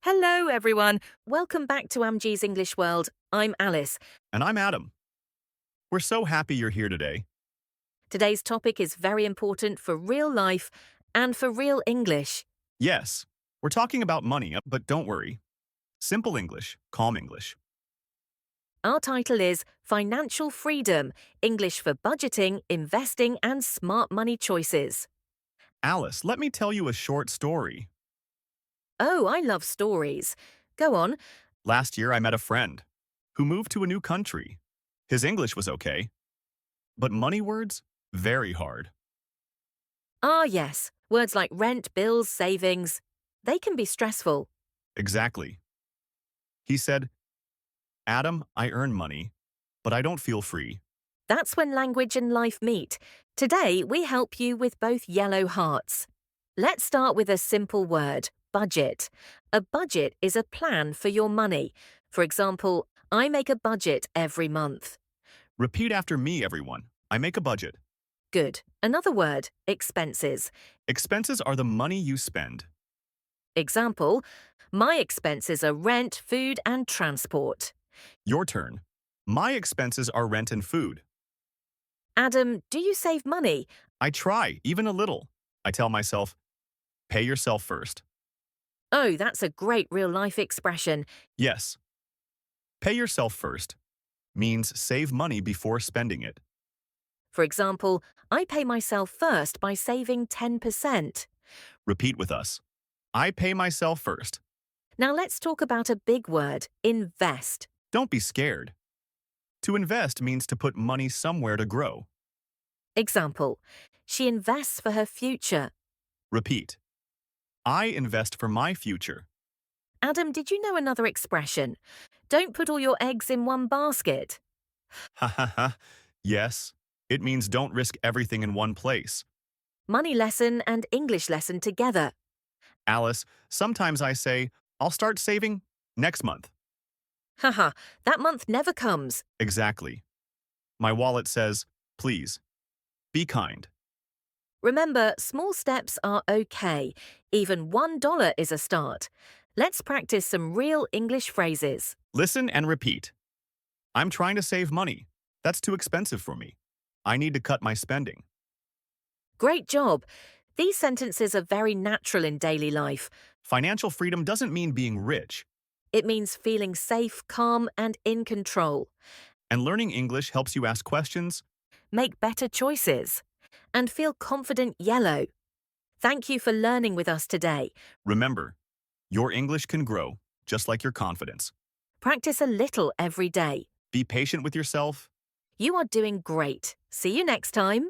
Hello, everyone. Welcome back to Amjee's English World. I'm Alice. And I'm Adam. We're so happy you're here today. Today's topic is very important for real life and for real English. Yes, we're talking about money, but don't worry. Simple English, calm English. Our title is Financial Freedom, English for budgeting, investing, and smart money choices. Alice, let me tell you a short story. Oh, I love stories. Go on. Last year, I met a friend who moved to a new country. His English was okay, but money words, very hard. Ah, yes. Words like rent, bills, savings. They can be stressful. Exactly. He said, Adam, I earn money, but I don't feel free. That's when language and life meet. Today, we help you with both yellow hearts. Let's start with a simple word, budget. A budget is a plan for your money. For example, I make a budget every month. Repeat after me, everyone. I make a budget. Good. Another word, expenses. Expenses are the money you spend. Example, my expenses are rent, food, and transport. Your turn. My expenses are rent and food. Adam, do you save money? I try, even a little. I tell myself, pay yourself first. Oh, that's a great real-life expression. Yes. Pay yourself first means save money before spending it. For example, I pay myself first by saving 10%. Repeat with us. I pay myself first. Now let's talk about a big word, invest. Don't be scared. To invest means to put money somewhere to grow. Example, she invests for her future. Repeat. I invest for my future. Adam, did you know another expression? Don't put all your eggs in one basket. Ha ha ha. Yes, it means don't risk everything in one place. Money lesson and English lesson together. Alice, sometimes I say, I'll start saving next month. Haha, that month never comes. Exactly. My wallet says, please, be kind. Remember, small steps are okay. Even $1 is a start. Let's practice some real English phrases. Listen and repeat. I'm trying to save money. That's too expensive for me. I need to cut my spending. Great job. These sentences are very natural in daily life. Financial freedom doesn't mean being rich, It means feeling safe, calm, and in control. and learning English helps you ask questions. Make better choices. And feel confident yellow. Thank you for learning with us today. Remember, your English can grow, just like your confidence. Practice a little every day. Be patient with yourself. You are doing great. See you next time.